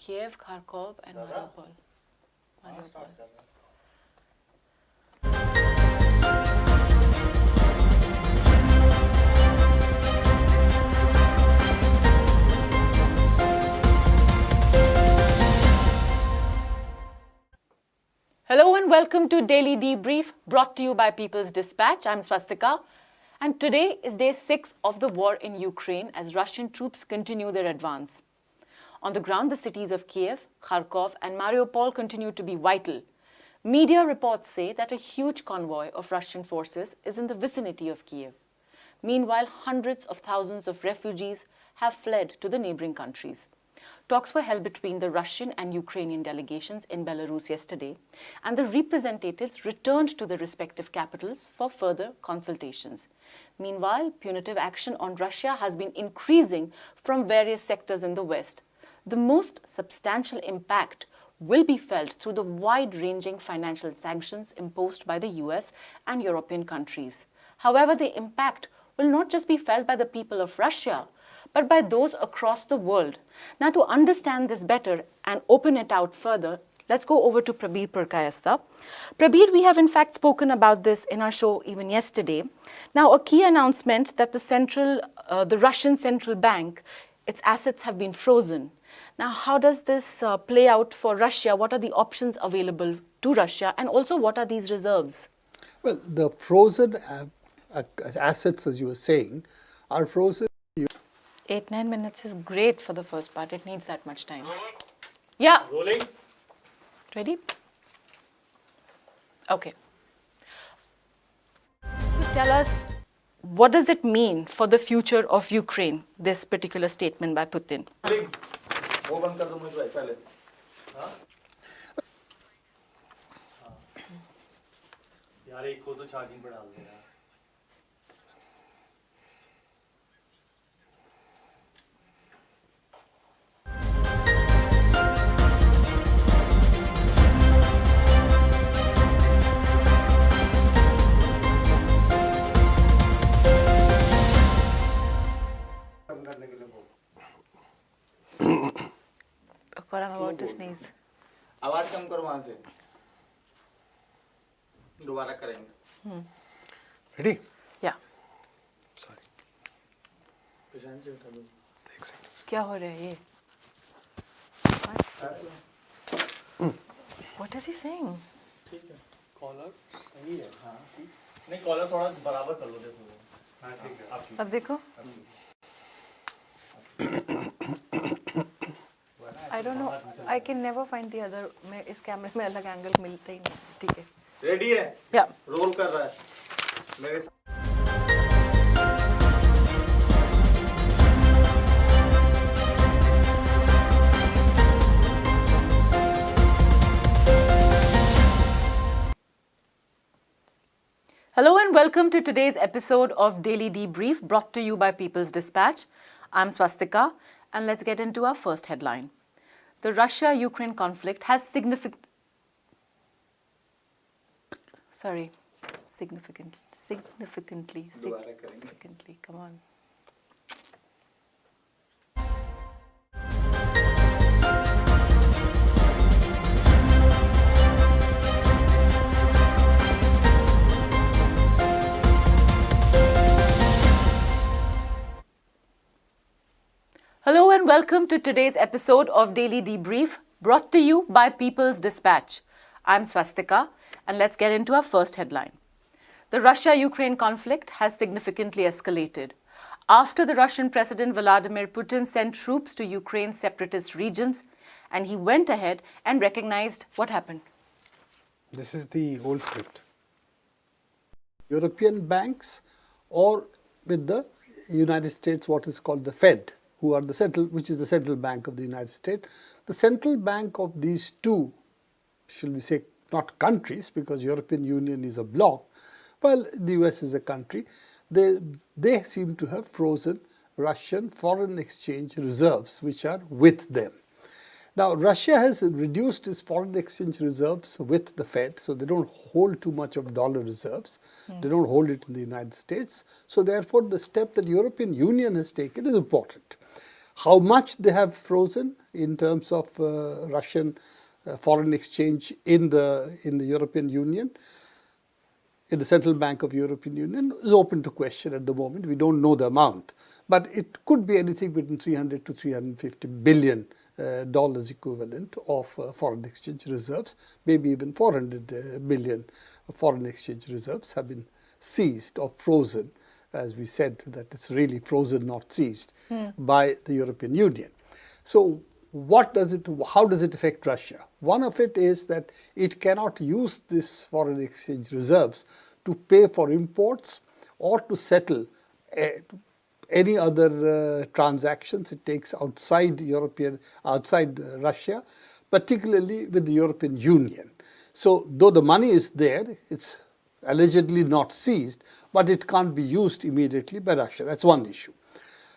Kiev, Kharkov and Mariupol. Hello and welcome to Daily Debrief, brought to you by People's Dispatch. I'm Swastika, and today is day 6 of the war in Ukraine as Russian troops continue their advance. On the ground, the cities of Kiev, Kharkov and Mariupol continue to be vital. Media reports say that a huge convoy of Russian forces is in the vicinity of Kiev. Meanwhile, hundreds of thousands of refugees have fled to the neighboring countries. Talks were held between the Russian and Ukrainian delegations in Belarus yesterday, and the representatives returned to their respective capitals for further consultations. Meanwhile, punitive action on Russia has been increasing from various sectors in the West. The most substantial impact will be felt through the wide-ranging financial sanctions imposed by the US and European countries. However, the impact will not just be felt by the people of Russia, but by those across the world. Now, to understand this better and open it out further, let's go over to Prabir Purkayastha. Prabir, we have in fact spoken about this in our show even yesterday. Now, a key announcement that the Russian central bank, its assets have been frozen. Now, how does this play out for Russia? What are the options available to Russia? And also, what are these reserves? Well, the frozen assets, as you were saying, are frozen. 8-9 minutes is great for the first part. It needs that much time. Yeah. Rolling. Ready? Okay. Tell us, what does it mean for the future of Ukraine, this particular statement by Putin? वो बंद कर दो मुझे भाई पहले हाँ यार एक को तो चार्जिंग पे डाल दे यार I'm about to sneeze. आवाज कम करो वहां से दोबारा करेंगे Ready? Yeah. Sorry. Prashant ji उठा दो क्या हो रहा है ये? What is he saying? ठीक है कॉलर सही है हाँ ठीक नहीं कॉलर थोड़ा बराबर कर लो देखो हाँ ठीक है अब देखो. I don't know. I can never find the other. मैं इस कैमरे में अलग एंगल मिलता ही नहीं. ठीक है. रेडी है Yeah. रोल कर रहा है मेरे साथ Hello and welcome to today's episode of Daily Debrief, brought to you by People's Dispatch. I'm Swastika, and let's get into our first headline. The Russia-Ukraine conflict has significantly, come on. Hello and welcome to today's episode of Daily Debrief, brought to you by People's Dispatch. I'm Swastika, and let's get into our first headline. The Russia-Ukraine conflict has significantly escalated. After the Russian President Vladimir Putin sent troops to Ukraine's separatist regions, and he went ahead and recognized what happened. This is the whole script. European banks, or with the United States, what is called the Fed, which is the central bank of the United States. The central bank of these two, shall we say, not countries, because European Union is a bloc, while the US is a country, they seem to have frozen Russian foreign exchange reserves, which are with them. Now, Russia has reduced its foreign exchange reserves with the Fed, so they don't hold too much of dollar reserves. They don't hold it in the United States. So therefore, the step that European Union has taken is important. How much they have frozen in terms of Russian foreign exchange in the European Union, in the Central Bank of European Union, is open to question at the moment. We don't know the amount, but it could be anything between 300 to 350 billion dollars equivalent of foreign exchange reserves. Maybe even 400 billion foreign exchange reserves have been seized or frozen, as we said, that it's really frozen, not seized, by the European Union. So how does it affect Russia? One of it is that it cannot use this foreign exchange reserves to pay for imports or to settle any other transactions it takes outside Russia, particularly with the European Union. So though the money is there, it's allegedly not seized, but it can't be used immediately by Russia. That's one issue.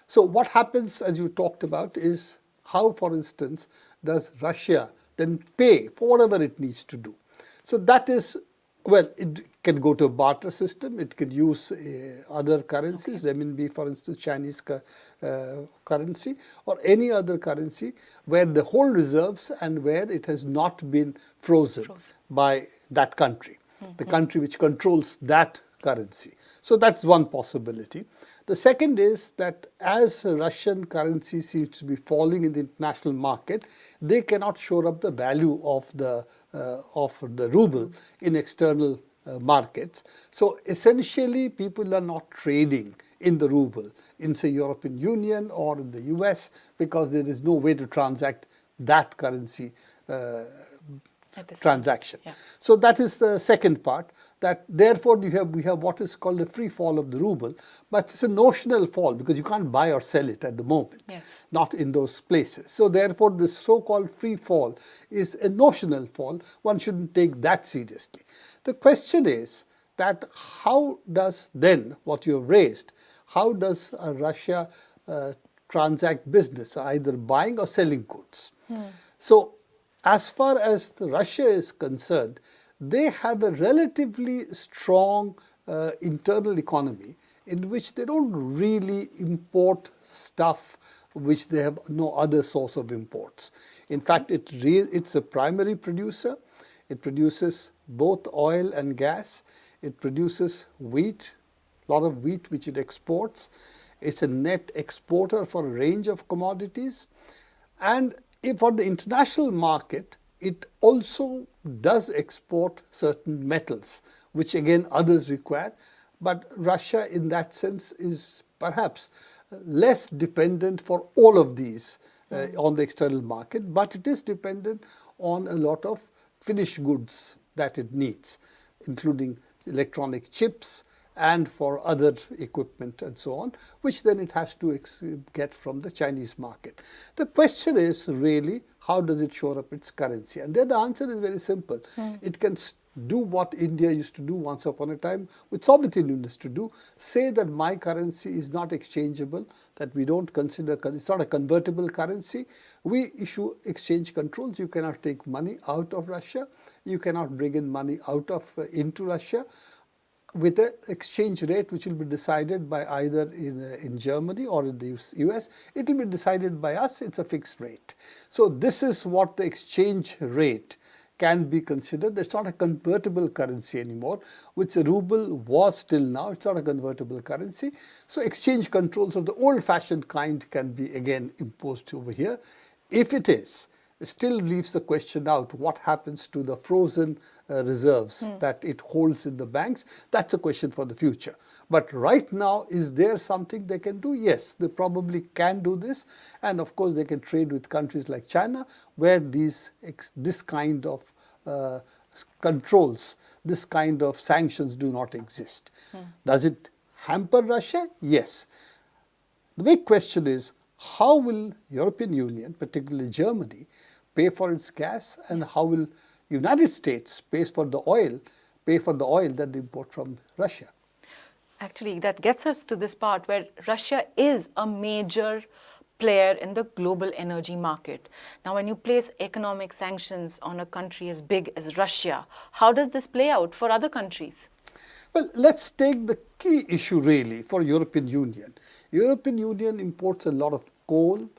So what happens, as you talked about, is how, for instance, does Russia then pay for whatever it needs to do? So that is, well, it can go to a barter system. It could use other currencies, renminbi, for instance, Chinese currency, or any other currency where the whole reserves and where it has not been frozen by that country, the country which controls that currency. So that's one possibility. The second is that as Russian currency seems to be falling in the international market, they cannot shore up the value of the ruble in external markets. So essentially, people are not trading in the ruble in, say, European Union or in the US, because there is no way to transact that currency transaction. Yeah. So that is the second part, that therefore we have what is called a free fall of the ruble, but it's a notional fall because you can't buy or sell it at the moment, not in those places. So therefore this so-called free fall is a notional fall. One shouldn't take that seriously. The question is that how does then, what you have raised, how does Russia transact business, either buying or selling goods? So as far as Russia is concerned, they have a relatively strong internal economy in which they don't really import stuff which they have no other source of imports. In fact, it's a primary producer. It produces both oil and gas. It produces wheat, a lot of wheat which it exports. It's a net exporter for a range of commodities. And for the international market, it also does export certain metals, which again others require. But Russia in that sense is perhaps less dependent for all of these on the external market, but it is dependent on a lot of finished goods that it needs, including electronic chips and for other equipment and so on, which then it has to get from the Chinese market. The question is really, how does it shore up its currency? And there the answer is very simple. It can do what India used to do once upon a time, which Soviet Union used to do, say that my currency is not exchangeable, that we don't consider, it's not a convertible currency. We issue exchange controls. You cannot take money out of Russia. You cannot bring in money into Russia, with an exchange rate which will be decided by either in Germany or in the US. It will be decided by us. It's a fixed rate. So this is what the exchange rate can be considered. It's not a convertible currency anymore, which the ruble was till now. It's not a convertible currency. So exchange controls of the old-fashioned kind can be again imposed over here. If it is, it still leaves the question out, what happens to the frozen reserves that it holds in the banks? That's a question for the future. But right now, is there something they can do? Yes, they probably can do this. And of course, they can trade with countries like China, where this kind of controls, this kind of sanctions do not exist. Does it hamper Russia? Yes. The big question is, how will European Union, particularly Germany, pay for its gas, and how will United States pay for the oil that they import from Russia? Actually, that gets us to this part where Russia is a major player in the global energy market. Now, when you place economic sanctions on a country as big as Russia, how does this play out for other countries? Well, let's take the key issue really for European Union. European Union imports a lot of coal,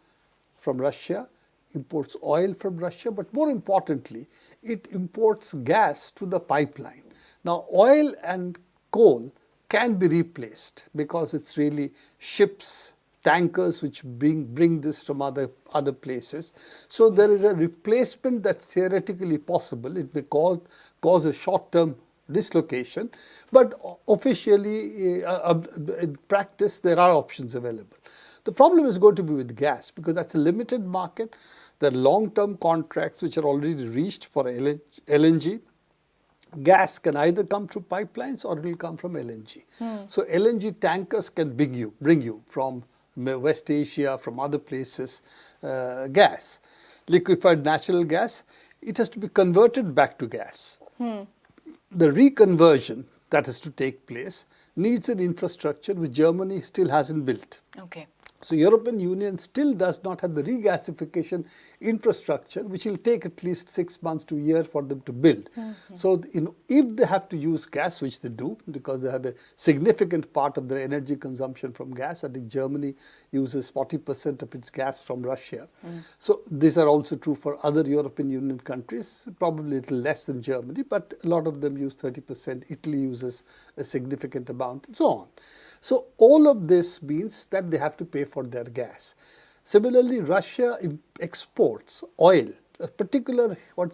from Russia, imports oil from Russia, but more importantly, it imports gas to the pipeline. Now, oil and coal can be replaced because it's really ships, tankers which bring this from other places. So there is a replacement that's theoretically possible. It may cause a short-term dislocation, but officially in practice there are options available. The problem is going to be with gas because that's a limited market. There are long-term contracts which are already reached for LNG. Gas can either come through pipelines or it will come from LNG. So LNG tankers can bring you from West Asia, from other places, gas. Liquefied natural gas, it has to be converted back to gas. The reconversion that has to take place needs an infrastructure which Germany still hasn't built. Okay. So European Union still does not have the regasification infrastructure, which will take at least 6 months to a year for them to build. So if they have to use gas, which they do, because they have a significant part of their energy consumption from gas. I think Germany uses 40% of its gas from Russia. So these are also true for other European Union countries, probably a little less than Germany, but a lot of them use 30%. Italy uses a significant amount, and so on. So all of this means that they have to pay for their gas. Similarly, Russia exports oil, a particular what's